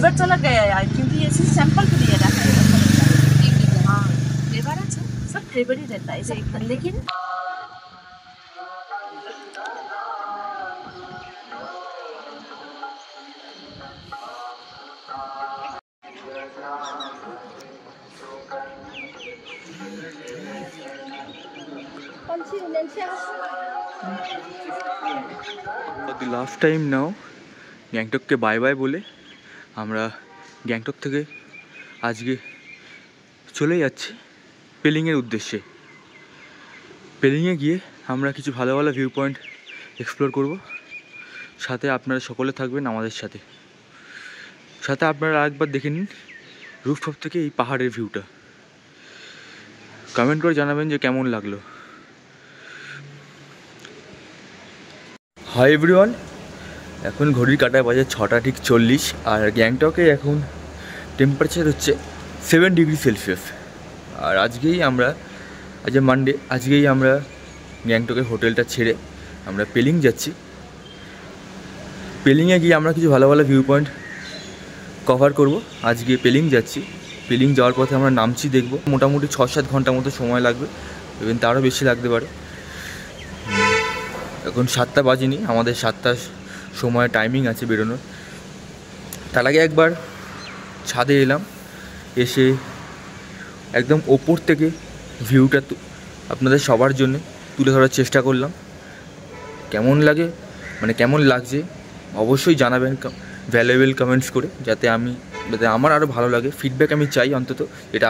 ऊपर चला गया यार, क्योंकि ये सिर्फ सैंपल के लिए रखा है। हाँ फ्लेवर अच्छा, सब फ्लेवर ही रहता है इसे, लेकिन the last time now গ্যাংটককে বাই বাই বলে আমরা গ্যাংটক থেকে আজকে চলে যাচ্ছি পেলিংয়ের উদ্দেশ্যে। পেলিংয়ে গিয়ে আমরা কিছু ভালো ভালো ভিউ পয়েন্ট এক্সপ্লোর করব, সাথে আপনারা সকলে থাকবেন আমাদের সাথে। সাথে আপনারা একবার দেখে নিন রুফটপ থেকে এই পাহাড়ের ভিউটা, কমেন্ট করে জানাবেন যে কেমন লাগলো। হাই এভরিওয়ান, এখন ঘড়ির কাঁটায় বাজে 6টা ঠিক 40, আর গ্যাংটকে এখন টেম্পারেচার হচ্ছে 7 ডিগ্রি সেলসিয়াস। আর আজকেই আমরা, আজ মানডে, আজকেই আমরা গ্যাংটকের হোটেলটা ছেড়ে আমরা পেলিং যাচ্ছি। পেলিংয়ে গিয়ে আমরা কিছু ভালো ভালো ভিউ পয়েন্ট কভার করব। আজকে পেলিং যাচ্ছি, পেলিং যাওয়ার পথে আমরা নামচি দেখব। মোটামুটি 6-7 ঘন্টা মতো সময় লাগবে, ইভেন তারও বেশি লাগতে পারে। এখন 7টা বাজেনি, আমাদের 7টার সময় টাইমিং আছে বেরোনোর। তার আগে একবার ছাদে এলাম, এসে একদম ওপর থেকে ভিউটা আপনাদের সবার জন্য তুলে ধরার চেষ্টা করলাম। কেমন লাগে, মানে কেমন লাগছে অবশ্যই জানাবেন ভ্যালুয়েবল কমেন্টস করে, যাতে আমার আরও ভালো লাগে। ফিডব্যাক আমি চাই, অন্তত এটা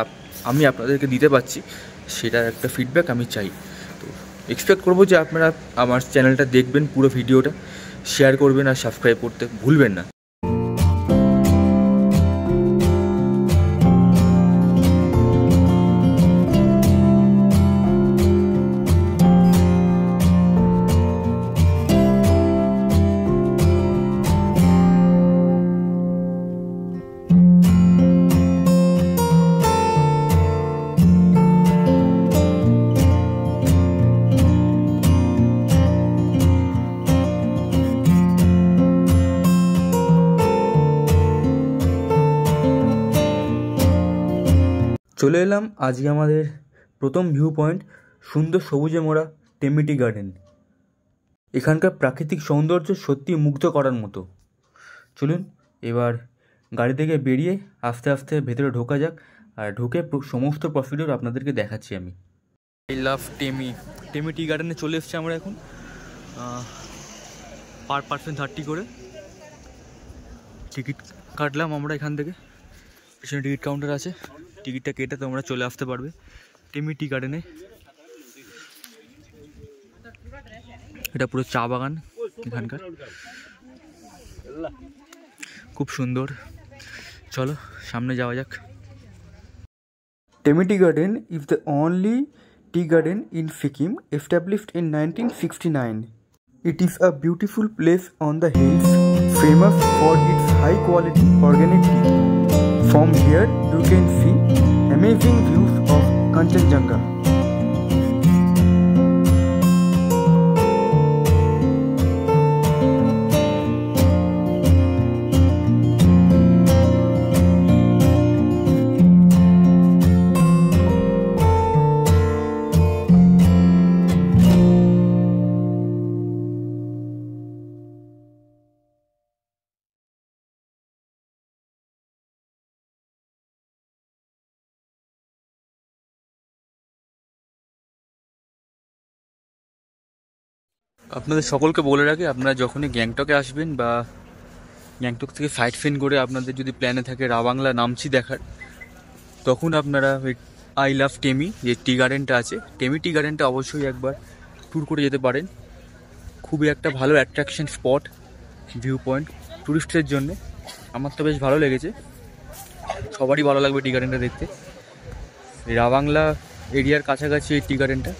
আমি আপনাদেরকে দিতে পারছি সেটার একটা ফিডব্যাক আমি চাই। তো এক্সপেক্ট করবো যে আপনারা আমার চ্যানেলটা দেখবেন, পুরো ভিডিওটা শেয়ার করবেন আর সাবস্ক্রাইব করতে ভুলবেন না। চলে এলাম আজকে আমাদের প্রথম ভিউ পয়েন্ট, সুন্দর সবুজে মোড়া টেমিটি গার্ডেন। এখানকার প্রাকৃতিক সৌন্দর্য সত্যি মুগ্ধ করার মতো। চলুন এবার গাড়ি থেকে বেরিয়ে আস্তে আস্তে ভেতরে ঢোকা যাক, আর ঢুকে সমস্ত প্রসিডিউর আপনাদেরকে দেখাচ্ছি আমি। আই লাভ টেমিটি গার্ডেনে চলে এসেছি আমরা এখন। পার পার্সন 30 করে টিকিট কাটলাম আমরা এখান থেকে। পিছনে টিকিট কাউন্টার আছে, টিকিটটা কেটে তোমরা চলে আসতে পারবে টেমিটি গার্ডেনে। এটা পুরো চা বাগান এখানকার, খুব সুন্দর। চলো সামনে যাওয়া যাক। Temi garden is the only tea garden in Sikkim, established in 1969. It is a beautiful place on the hills, famous for its high quality organic tea. From here you can see amazing views of Kanchenjunga. আপনাদের সকলকে বলে রাখি, আপনারা যখনই গ্যাংটকে আসবেন বা গ্যাংটক থেকে সাইট সিন করে আপনাদের যদি প্ল্যানে থাকে রাবাংলা নামচি দেখার, তখন আপনারা ওই আই লাভ টেমি যে টি গার্ডেনটা আছে, টেমি টি গার্ডেনটা অবশ্যই একবার ট্যুর করে যেতে পারেন। খুবই একটা ভালো অ্যাট্রাকশন স্পট, ভিউ পয়েন্ট ট্যুরিস্টদের জন্য। আমার তো বেশ ভালো লেগেছে, সবারই ভালো লাগবে টি গার্ডেনটা দেখতে। রাবাংলা এরিয়ার কাছাকাছি এই টি গার্ডেনটা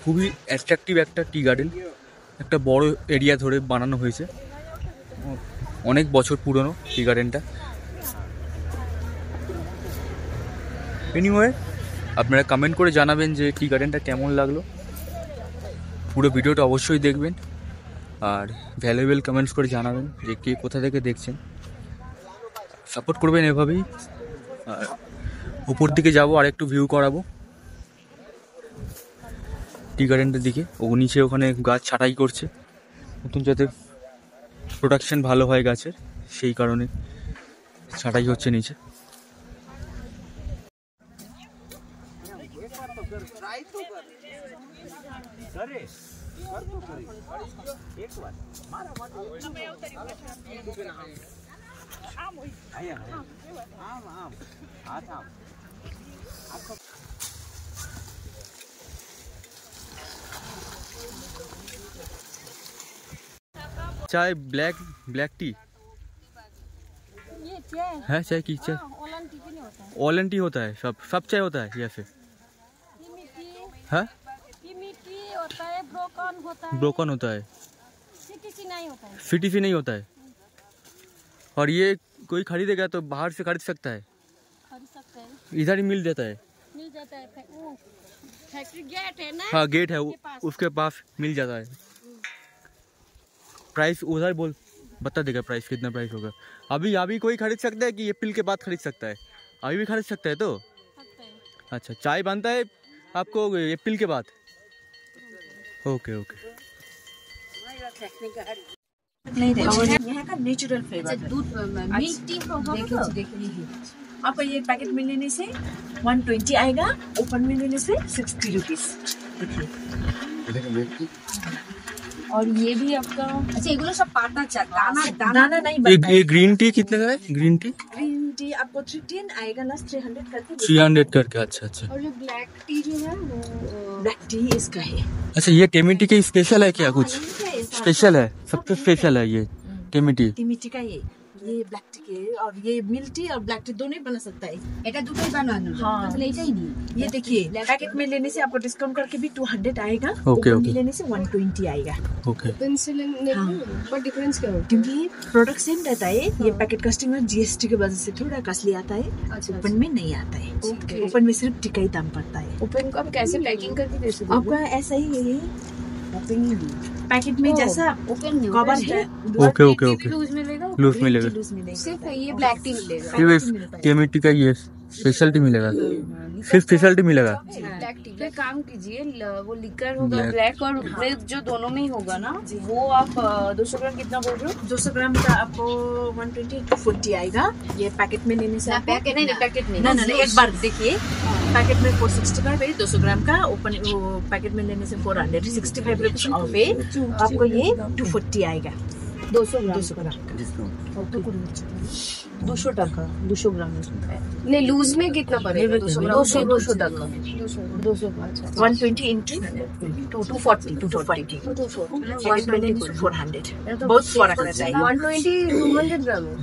খুবই অ্যাট্রাকটিভ একটা টি গার্ডেন। একটা বড় এরিয়া ধরে বানানো হয়েছে, অনেক বছর পুরনো টি গার্ডেনটা। এনিওয়ে আপনারা কমেন্ট করে জানাবেন যে টি গার্ডেনটা কেমন লাগলো। পুরো ভিডিওটা অবশ্যই দেখবেন আর ভ্যালুয়েবল কমেন্টস করে জানাবেন যে কে কোথা থেকে দেখছেন। সাপোর্ট করবেন এভাবেই। আর উপর দিকে যাবো আর একটু ভিউ করাবো টি গার্ডেনটার দিকে। ও নিচে ওখানে গাছ ছাঁটাই করছে নতুন, যাতে প্রোডাকশন ভালো হয় গাছের, সেই কারণে ছাঁটাই হচ্ছে নিচে। चाय ब्लैक टी ये चाय है? चाय की चाय ओलन टी भी नहीं होता है। ऑलन टी होता है, सब चाय होता है या फिर ये मीठी है? ये मीठी होता है, ब्रोकन होता है, ब्रोकन होता है, सीटीसी नहीं होता है। सीटीसी नहीं होता है। और ये कोई खरीदेगा तो बाहर से खरीद सकता है, खरीद सकते हैं, इधर ही मिल जाता है। मिल जाता है। वो फैक्ट्री गेट है ना, हाँ गेट है, पास। उसके पास मिल जाता है। प्राइस उधर बोल, बता देगा प्राइस, कितना प्राइस होगा। अभी कोई खरीद सकता है कि एप्रिल के बाद खरीद सकता है? अभी भी खरीद सकता है तो सकते हैं। अच्छा, चाय बनता है आपको एप्रिल के बाद? Okay okay. नहीं रहता, यहाँ का नेचुरल फ्लेवर है। दूध मिल्क टी देखिए देखिए, आपको ये पैकेट में लेने से 120 आएगा, ओपन में लेने से 60 रुपीज। देखिए, और ये भी आपका, अच्छा एगुलो सब पाता दाना दाना नहीं बनता है। ये ग्रीन टी कितने का है? ग्रीन टी ग्रीन टी आपको 310 आएगा ना, 300 करके। 300 करके। अच्छा अच्छा और जो ब्लैक टी जो है वो ब्लैक टी इसका है। अच्छा, ये टेमी टी के स्पेशल है क्या? कुछ स्पेशल है, सबसे स्पेशल है ये टेमी टी। टीमी टी का ये ब्लैक टी के, और ये मिल्क टी और ब्लैक टी दोनों ही बना सकता है। এটা দুটোই বানানো हाँ। তাহলে এটাই নি ये देखिए, पैकेट में लेने से आपको डिस्काउंट करके भी 200 आएगा, ओके, ओपन में ओके। लेने से 120 आएगा। ओके। पेंसिलिन हाँ। पर डिफरेंस क्या होता क्योंकि प्रोडक्ट सेम रहता है, ये पैकेट कस्टिंग में जीएसटी की वजह से थोड़ा कॉस्टली आता है, अच्छा, ओपन में नहीं आता है। ओके। ओपन में सिर्फ टिका ही दाम पड़ता है। ओपन को आप कैसे पैकिंग करके दे सकते आपका ऐसा ही है, पैकेट में जैसा ओपन कवर है, ओके ओके ओके, लूज मिलेगा, लूज मिलेगा। लूज मिलेगा। सिर्फ ये ब्लैक टी मिलेगा, फिर टेमी टी का ये स्पेशलिटी मिलेगा, सिर्फ स्पेशलिटी मिलेगा। ब्लैक टी का काम कीजिए, वो लिकर होगा Black। ब्लैक और रेड जो दोनों में ही होगा ना, वो आप 200 ग्राम कितना बोल रहे हो? 200 ग्राम का आपको 120 to 40 आएगा। ये पैकेट में लेने से आपको- पैकेट नहीं, पैकेट नहीं, ना एक बार देखिए, पैकेट में 465 है 200 ग्राम का, ओपन वो पैकेट में लेने से 465 रुपीज ऑफ है, आपको ये 240 आएगा। 200 ग्राम 200 ग्राम का 200 টাকা 200 গ্রাম नहीं, लूज में कितना पड़ेगा? 200 টাকা 200 अच्छा 120 into 240 400 बहुत फर्क रहता है। 120 200 ग्राम है,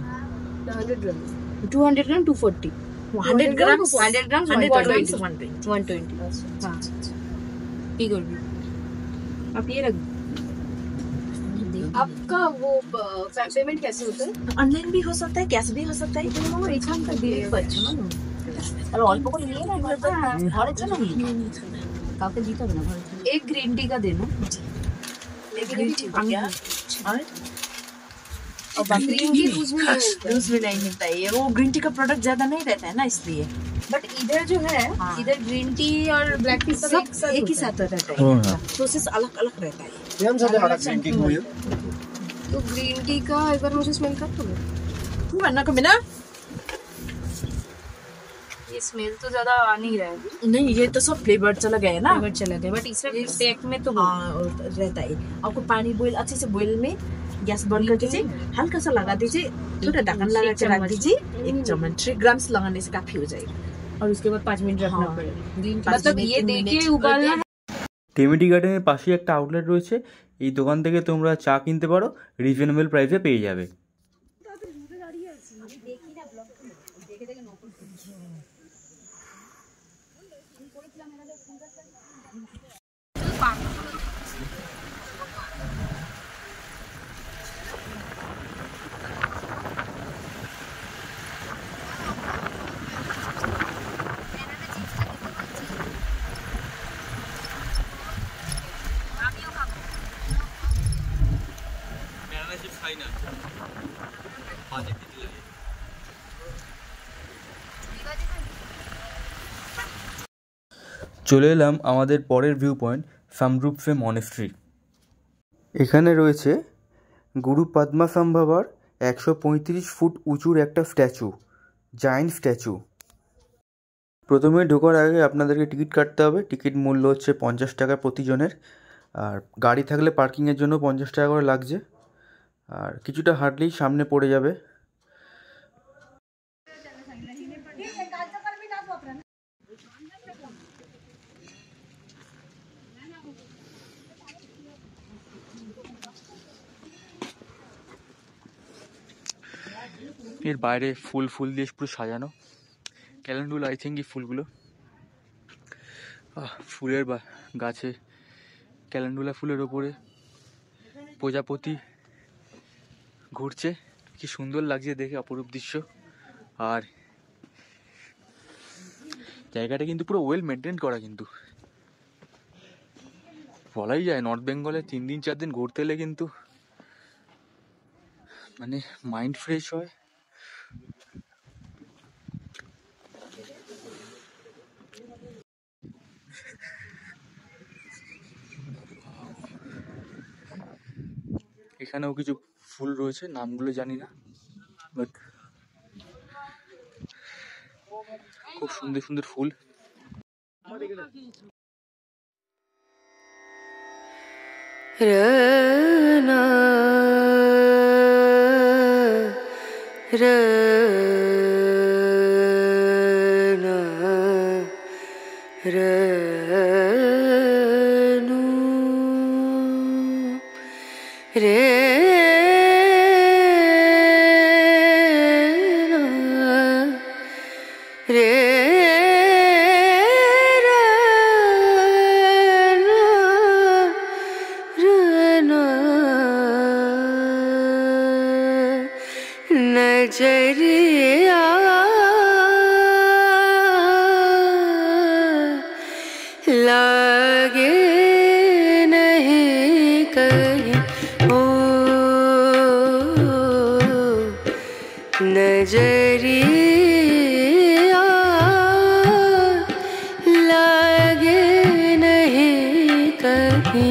100 ग्राम 200 ग्राम 240 100 ग्राम 100 ग्राम 120 120 हाँ ठीक है। आप ये रख, आपका वो पेमेंट कैसे होता है? অনলাইন भी हो सकता है, कैश भी हो सकता है। এখানকার দিয়ে পাচ্ছ না, আর অল্প করে নিয়ে না, ঘরের জন্য নিয়ে কাউকে দিতে হবে না, एक ग्रीन टी का देना, एक ग्रीन टी हो गया, और ग्रीन टी लूज में नहीं होता। लूज में नहीं मिलता है, वो ग्रीन टी का प्रोडक्ट ज्यादा नहीं रहता है ना, इसलिए बट इधर जो है हाँ। इधर ग्रीन टी और ब्लैक टी सब एक ही साथ रहता है, हाँ। प्रोसेस अलग अलग रहता है। तो ग्रीन टी का एक बार मुझे स्मेल कर दो, वरना कभी ना, ये स्मेल तो ज्यादा आ नहीं रहा है, नहीं ये तो सब फ्लेवर चला गया है ना। फ्लेवर चला गया, बट इसमें पैक में तो हाँ रहता है। आपको पानी बॉईल अच्छे से बॉईल में गैस बंद कर दीजिए, हल्का सा लगा दीजिए, थोड़ा ढक्कन लगा के रख दीजिए, 1 चम्मच 3 ग्राम लगाने से काफी हो जाएगा। और उसके बाद 5 मिनट रखना हाँ। पड़ेगा, पाँच मतलब मिनट, ये 3 देके मिनट। उबालना है। টেমি টি গার্ডেনের পাশেই একটা আউটলেট রয়েছে, এই দোকান থেকে তোমরা চা কিনতে পারো, রিজনেবল প্রাইসে পেয়ে যাবে। খাই না। চলে এলাম আমাদের পরের ভিউ পয়েন্ট সামরুপফে মনেস্ট্রি। এখানে রয়েছে গুরু পদ্মাসাম্ভাবার 135 ফুট উঁচুর একটা স্ট্যাচু, জায়েন্ট স্ট্যাচু। প্রথমে ঢোকার আগে আপনাদেরকে টিকিট কাটতে হবে। টিকিট মূল্য হচ্ছে 50 টাকা প্রতিজনের, আর গাড়ি থাকলে পার্কিংয়ের জন্য 50 টাকা করে লাগছে। আর কিছুটা হাঁটলেই সামনে পড়ে যাবে। এর বাইরে ফুল দিয়ে পুরো সাজানো, ক্যালেন্ডুলা আই থিঙ্ক এই ফুলগুলো। ফুলের গাছে ক্যালেন্ডুলা ফুলের ওপরে প্রজাপতি ঘুরছে, কি সুন্দর লাগছে দেখে, অপরূপ দৃশ্য। আর জায়গাটা কিন্তু পুরো ওয়েল মেনটেন করা, কিন্তু বলাই যায় নর্থ বেঙ্গলে 3 দিন 4 দিন ঘুরতে এলে কিন্তু মানে মাইন্ড ফ্রেশ হয়। এখানেও কিছু ফুল রয়েছে, নামগুলো জানি না, বাট খুব সুন্দর সুন্দর ফুল। नजरिया लागे नहीं कहीं ओ नजरिया लागे नहीं कहीं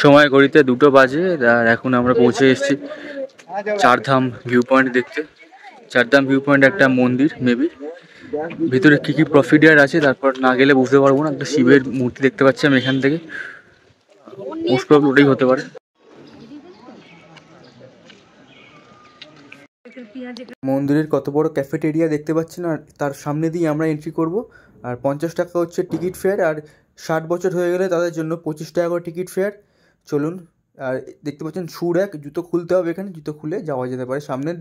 সময় ঘড়িতে 2টো বাজে, আর এখন আমরা পৌঁছে এসেছি চারধাম ভিউ পয়েন্ট দেখতে। চারধাম ভিউ পয়েন্ট একটা মন্দির, মেবি ভিতরে কি কি প্রসিডিয়ার আছে তারপর না গেলে বুঝতে পারবো না। একটা শিবের মূর্তি দেখতে পাচ্ছি আমি এখান থেকে, মোস্ট প্রবলি ওটাই হতে পারে। মন্দিরের কত বড় ক্যাফেটেরিয়া দেখতে পাচ্ছেন, আর তার সামনে দিয়ে আমরা এন্ট্রি করব। আর 50 টাকা হচ্ছে টিকিট ফেয়ার, আর 60 বছর হয়ে গেলে তাদের জন্য 25 টাকা করে টিকিট ফেয়ার। চলুন। আর দেখতে পাচ্ছেন শু র্যাক, জুতো খুলতে হবে এখানে, জুতো খুলে যাওয়া যেতে পারে সামনের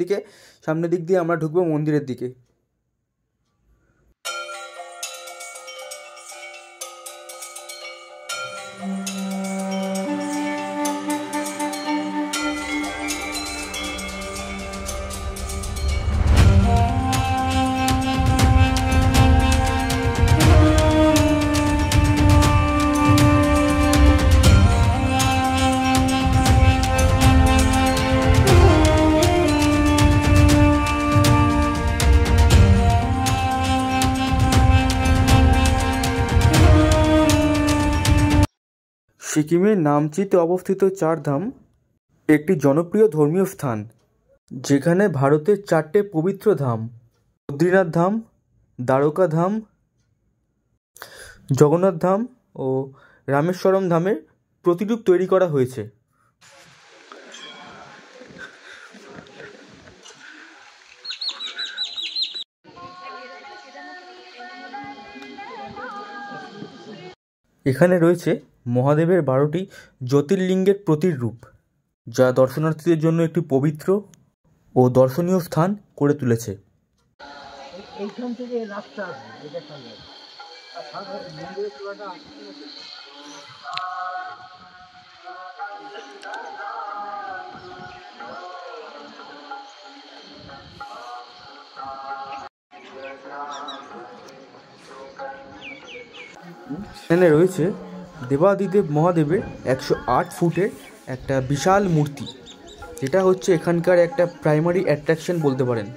দিক দিয়ে আমরা ঢুকবো মন্দিরের দিকে। সিকিমের নামচিতে অবস্থিত চারধাম একটি জনপ্রিয় ধর্মীয় স্থান, যেখানে ভারতের 4টে পবিত্র ধাম বদ্রীনাথ ধাম, দ্বারকা ধাম, জগন্নাথ ধাম ও রামেশ্বরম ধামের প্রতিরূপ তৈরি করা হয়েছে। এখানে রয়েছে মহাদেবের 12টি জ্যোতির্লিঙ্গের প্রতিরূপ, যা দর্শনার্থীদের জন্য একটি পবিত্র ও দর্শনীয় স্থান করে তুলেছে। এইখান থেকে রাস্তা আছে, এটা সামনে আর সামনে মন্দিরের চূড়াটা আছে। এখানে রয়েছে দেবাদিদেব মহাদেবের 108 ফুটের একটা বিশাল মূর্তি, যেটা হচ্ছে এখানকার একটা প্রাইমারি অ্যাট্রাকশন বলতে পারেন।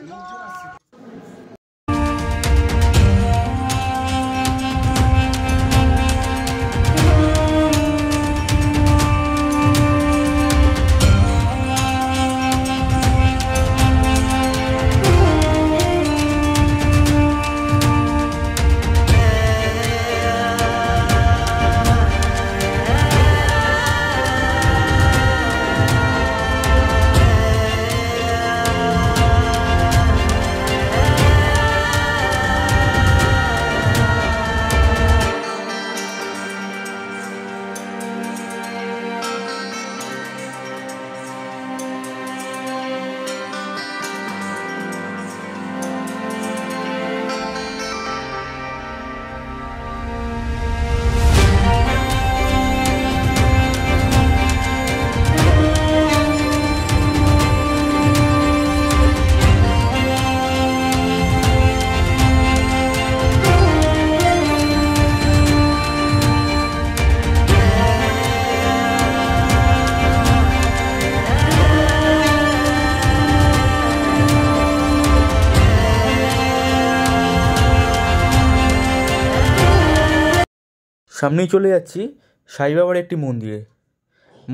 সামনেই চলে যাচ্ছি সাই বাবার একটি মন্দিরে।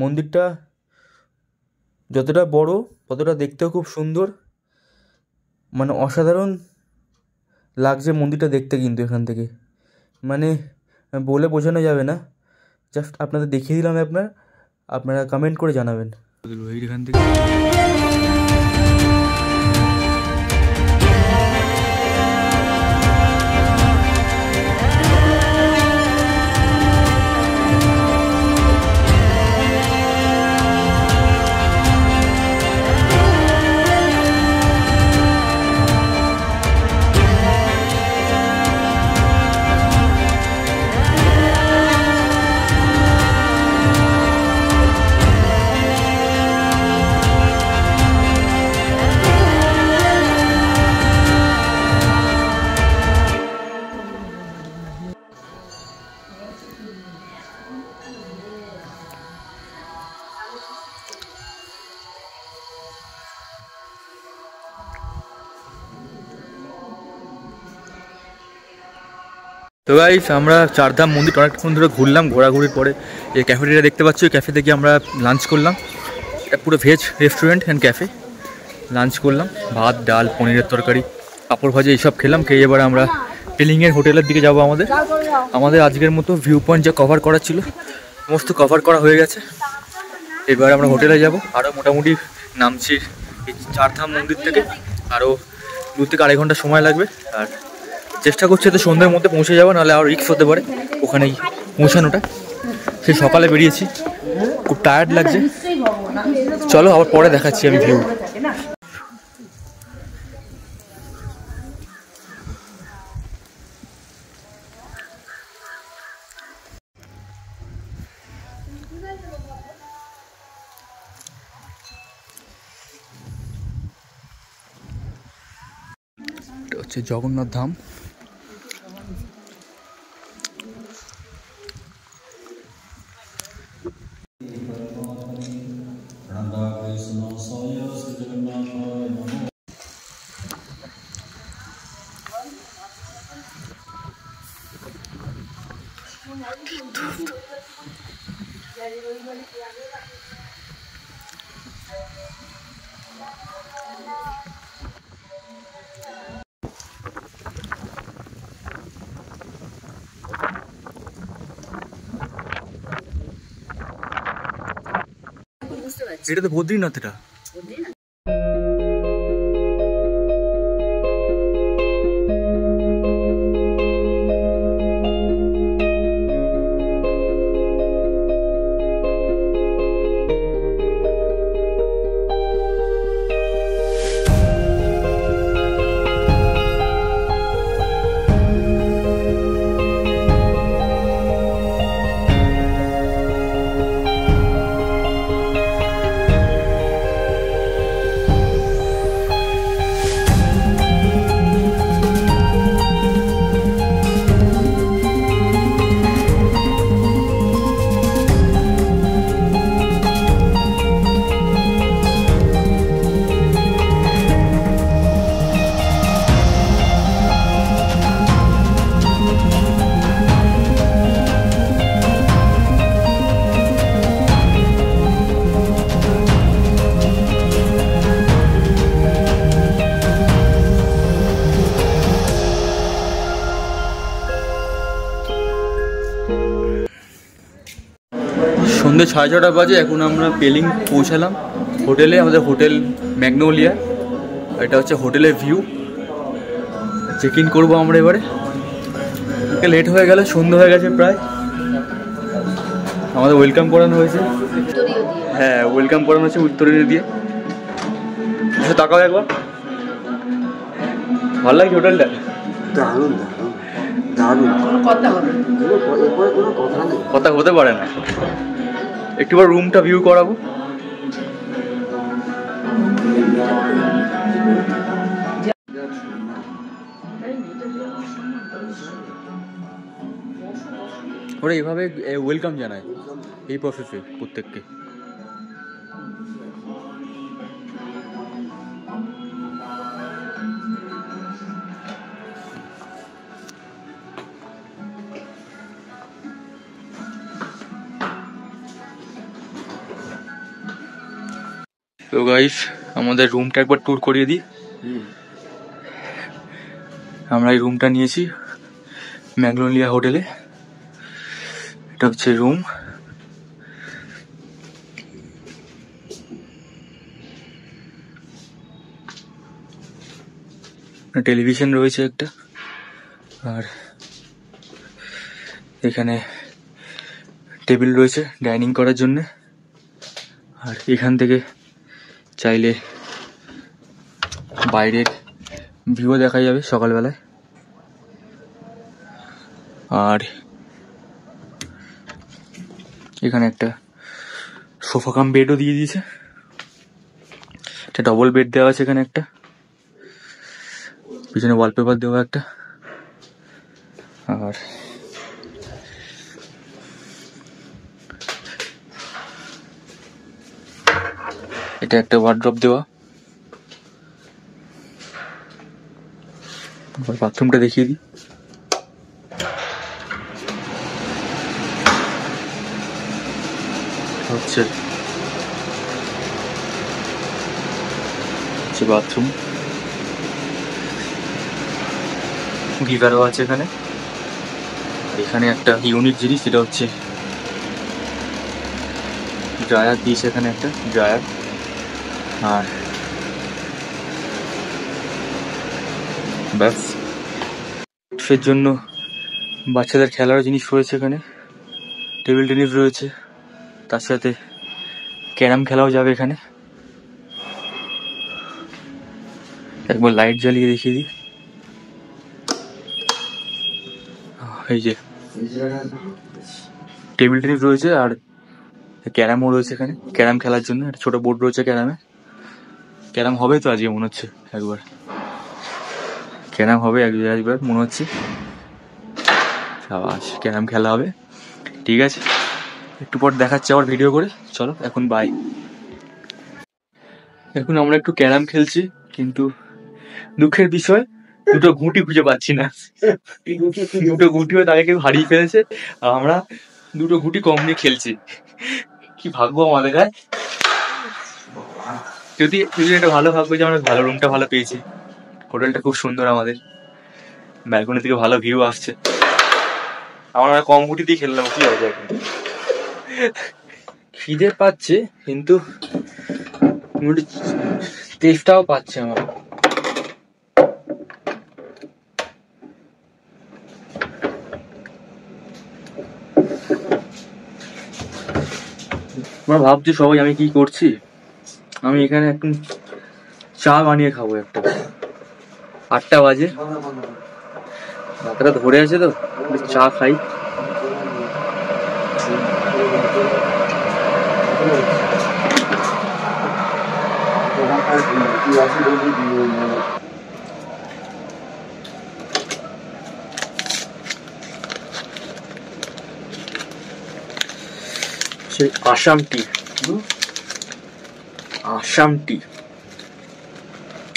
মন্দিরটা যতটা বড় ততটা দেখতেও খুব সুন্দর, মানে অসাধারণ লাগছে মন্দিরটা দেখতে। কিন্তু এখান থেকে মানে বলে বোঝানো যাবে না, জাস্ট আপনাদের দেখিয়ে দিলাম। আপনারা কমেন্ট করে জানাবেন এখান থেকে। তো গাইস, আমরা চারধাম মন্দির অনেকক্ষণ ধরে ঘুরলাম। ঘোরাঘুরির পরে এই ক্যাফেটেরিয়া দেখতে পাচ্ছি, ওই ক্যাফেতে গিয়ে আমরা লাঞ্চ করলাম। এটা পুরো veg restaurant and cafe. Lunch করলাম, ভাত, ডাল, পনিরের তরকারি, পাঁপড় ভাজি এইসব খেলাম। খেয়ে এবার আমরা পেলিংয়ের হোটেলের দিকে যাব। আমাদের আজকের মতো ভিউ পয়েন্ট যা কভার করা ছিল সমস্ত কভার করা হয়ে গেছে। এবার আমরা হোটেলে যাব। আরও মোটামুটি নামছি এই চারধাম মন্দির থেকে, আরও 2 থেকে 2.5 ঘন্টা সময় লাগবে। আর চেষ্টা করছি তো সন্ধ্যের মধ্যে পৌঁছে যাবো, নাহলে আর রিস্ক হতে পারে ওখানেই পৌঁছানোটা। সেই সকালে বেরিয়েছি, খুব টায়ার্ড লাগছে। চলো আবার পরে দেখাচ্ছি আমি ভিউ। এটা হচ্ছে জগন্নাথ ধাম। এটা তো বদ্রীনাথ। এটা সন্ধ্যে 6:30 বাজে। এখন আমরা পেলিং পৌঁছালাম হোটেলে, আমাদের হোটেল ম্যাগনোলিয়া। এটা হচ্ছে হোটেলের ভিউ। চেক ইন করবো আমরা এবারে। লেট হয়ে গেল, সন্ধ্যা হয়ে গেছে প্রায়। আমাদের ওয়েলকাম করানো হয়েছে, হ্যাঁ ওয়েলকাম করানো হয়েছে উত্তরীয় দিয়ে। তাকাও একবার, ভালো লাগছে হোটেলটা? দারুণ দারুণ দারুণ। কথা হতে পারে না। একটুবার রুমটা ভিউ করাবো। ওরা এভাবে ওয়েলকাম জানায় এই প্রসেসে প্রত্যেককে। তো গাইস আমাদের রুমটা একবার ট্যুর করিয়ে দিই। আমরা এই রুমটা নিয়েছি ম্যাগনোলিয়া হোটেলে। এটা হচ্ছে রুম। টেলিভিশন রয়েছে একটা, আর এখানে টেবিল রয়েছে ডাইনিং করার জন্য। আর এখান থেকে চাইলে বাইরের ভিউ দেখা যাবে সকালবেলায়। আর এখানে একটা সোফা কাম বেডও দিয়ে দিয়েছে, একটা ডবল বেড দেওয়া আছে এখানে একটা, পিছনে ওয়ালপেপার দেওয়া একটা। আর এটা একটা ওয়ার্ড্রপ দেওয়া। বাথরুমটা দেখিয়ে দিই। হচ্ছে বাথরুম, গিজারও আছে এখানে। এখানে একটা ইউনিক জিনিস, যেটা হচ্ছে ড্রায়ার দিয়েছে এখানে একটা ড্রায়ার। আর ব্যাস এর জন্য বাচ্চাদের খেলার জিনিস রয়েছে এখানে, টেবিল টেনিস রয়েছে, তার সাথে ক্যারাম খেলাও যাবে এখানে। একবার লাইট জ্বালিয়ে দেখিয়ে দিই। এই যে টেবিল টেনিস রয়েছে আর ক্যারামও রয়েছে এখানে, ক্যারাম খেলার জন্য একটা ছোট বোর্ড রয়েছে ক্যারামে। ক্যারাম হবে তো আজকে মনে হচ্ছে, একবার ক্যারাম হবে একবার মনে হচ্ছে। সাবাস, ক্যারাম খেলা হবে। ঠিক আছে, একটু পর দেখাচ্ছে আবার ভিডিও করে। চলো এখন বাই। এখন আমরা একটু ক্যারাম খেলছি, কিন্তু দুঃখের বিষয় দুটো ঘুঁটি খুঁজে পাচ্ছি না। দুটো ঘুঁটিও তাকে কেউ হারিয়ে ফেলেছে, আর আমরা দুটো ঘুঁটি কম নিয়ে খেলছি। কি ভাগ্য আমাদের গায়ে। যদি একটা ভালো ভাগ্য যে আমরা ভালো রুমটা ভালো পেয়েছি। হোটেলটা খুব সুন্দর, আমাদের ব্যালকনি থেকে ভালো ভিউ আসছে। আমরা কম ঘুঁটি দিয়ে খেললাম, কি হবে এখন। খিদে পাচ্ছে কিন্তু টেস্টটাও পাচ্ছে আমার। তোমরা ভাবছি সবাই আমি কি করছি। আমি এখানে একটু চা বানিয়ে খাবো। একটা 8টা বাজে, মাথাটা ধরে আছে তো, চা খাই। সেই আসাম টি, আসাম টি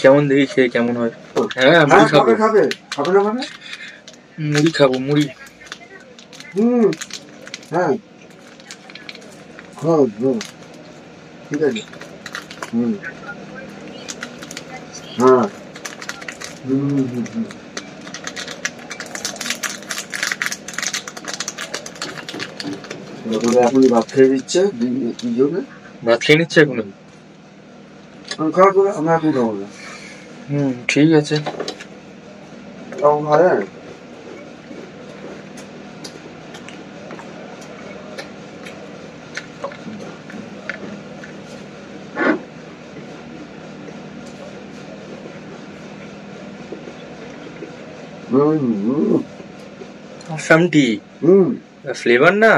কেমন দেখি খেয়ে কেমন হয়। হ্যাঁ মুড়ি খাবো, মুড়ি খাবো, মুড়ি। হ্যাঁ ঠিক আছে। হ্যাঁ এখনই ভাত খেয়ে দিচ্ছে দুজনে। ভাত খেয়ে নিচ্ছে এখনো? খাওয়া করে আমরা এখন খাবো না। ঠিক আছে। খাও ভালো। আসাম টি ফ্লেভার না